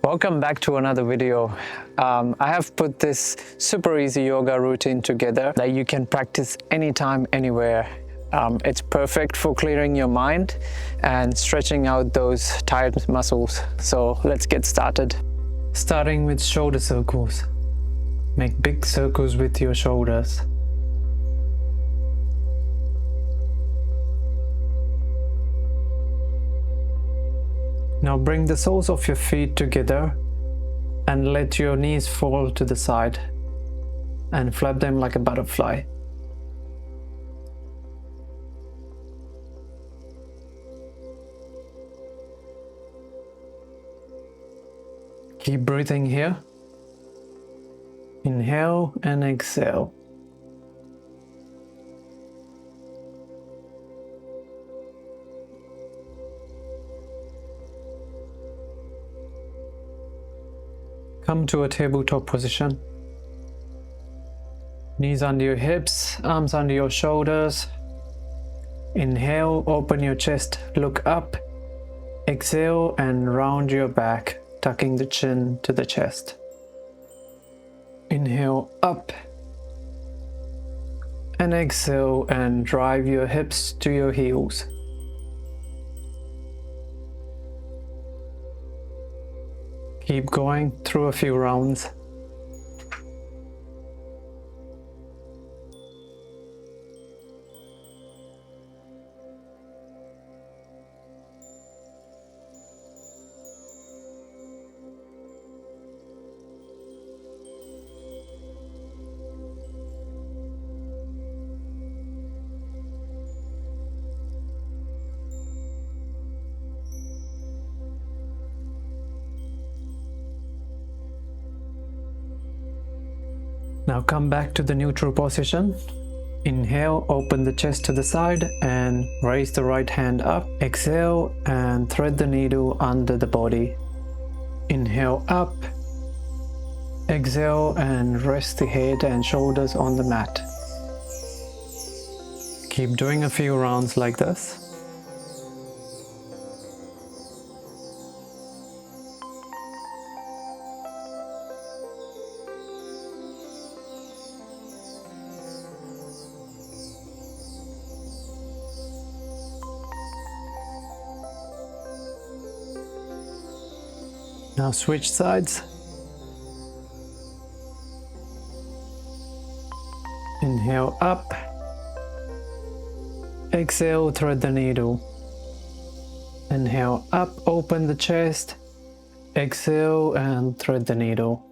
Welcome back to another video. I have put this super easy yoga routine together that you can practice anytime, anywhere. It's perfect for clearing your mind and stretching out those tired muscles. So let's get started. Starting with shoulder circles. Make big circles with your shoulders. Now bring the soles of your feet together and let your knees fall to the side and flap them like a butterfly. Keep breathing here. Inhale and exhale. Come to a tabletop position. Knees under your hips, arms under your shoulders. Inhale, open your chest, look up. Exhale and round your back, tucking the chin to the chest. Inhale up. And exhale and drive your hips to your heels. Keep going through a few rounds. Now come back to the neutral position. Inhale, open the chest to the side and raise the right hand up. Exhale and thread the needle under the body. Inhale up. Exhale and rest the head and shoulders on the mat. Keep doing a few rounds like this. Now switch sides. Inhale up. Exhale, thread the needle. Inhale up, open the chest. Exhale and thread the needle.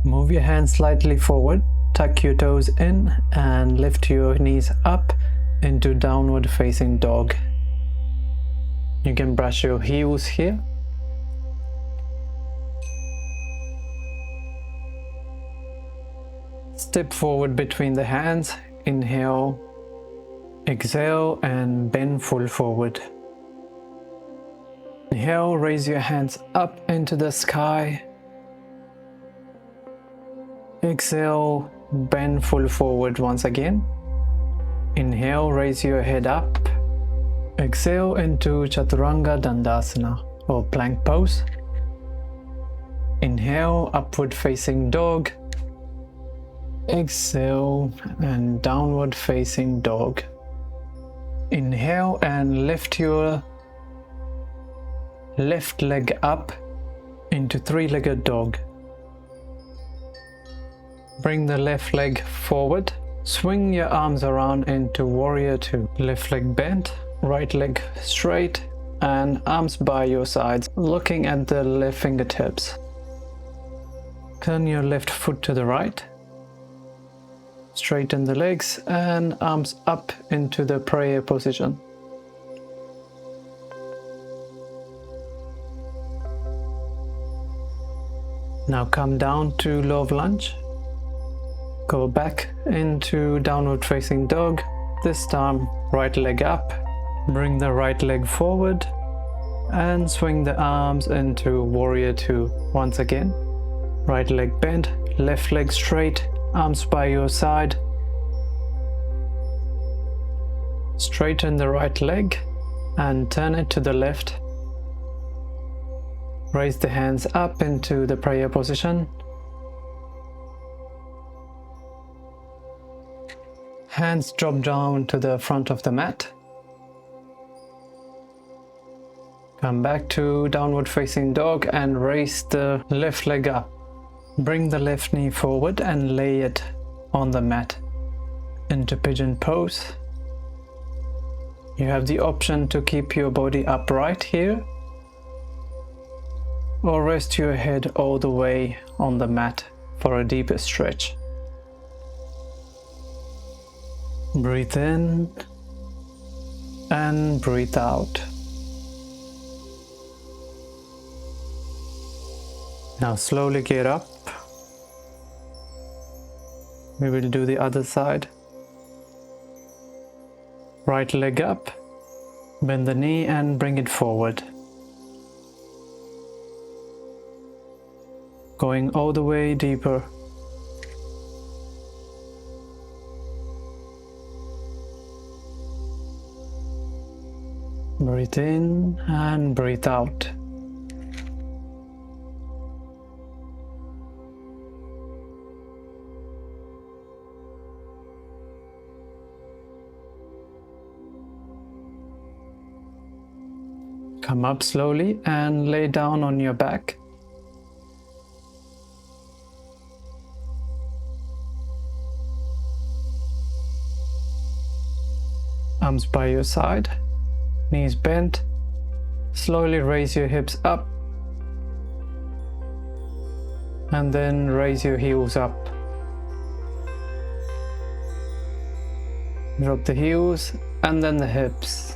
Move your hands slightly forward, tuck your toes in and lift your knees up into downward facing dog. You can brush your heels here. Step forward between the hands, inhale, exhale and bend full forward. Inhale, raise your hands up into the sky. Exhale, bend full forward once again. Inhale, raise your head up. Exhale into Chaturanga Dandasana or plank pose. Inhale, upward facing dog. Exhale and downward facing dog. Inhale and lift your left leg up into three-legged dog. Bring the left leg forward. Swing your arms around into warrior two. Left leg bent, right leg straight, and arms by your sides, looking at the left fingertips. Turn your left foot to the right. Straighten the legs and arms up into the prayer position. Now come down to love lunge. Go back into downward facing dog. This time right leg up. Bring the right leg forward. And swing the arms into warrior two once again. Right leg bent, left leg straight, arms by your side. Straighten the right leg and turn it to the left. Raise the hands up into the prayer position. Hands drop down to the front of the mat. Come back to downward facing dog and raise the left leg up. Bring the left knee forward and lay it on the mat into pigeon pose. You have the option to keep your body upright here or rest your head all the way on the mat for a deeper stretch. Breathe in and breathe out. Now slowly get up. We will do the other side. Right leg up, bend the knee and bring it forward. Going all the way deeper. Breathe in and breathe out. Come up slowly and lay down on your back. Arms by your side, knees bent. Slowly raise your hips up and then raise your heels up. Drop the heels and then the hips.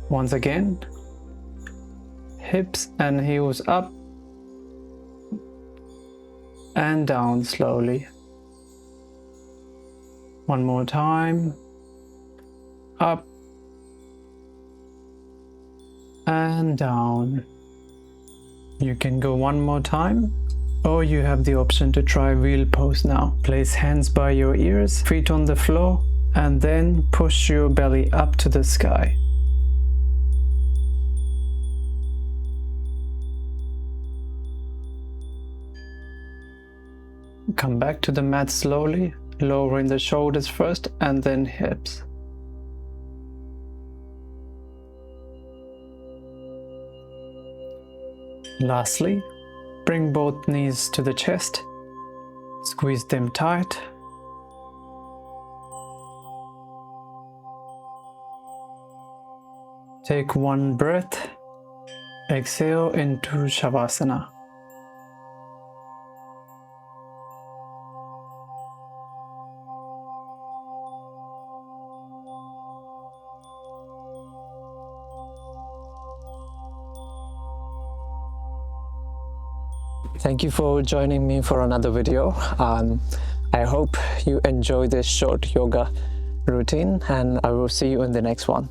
Once again, hips and heels up and down slowly. One more time, up and down. You can go one more time, or you have the option to try wheel pose now. Place hands by your ears, feet on the floor, and then push your belly up to the sky. Come back to the mat slowly, lowering the shoulders first and then hips. Lastly, bring both knees to the chest, squeeze them tight. Take one breath, exhale into Savasana. Thank you for joining me for another video. I hope you enjoy this short yoga routine, and I will see you in the next one.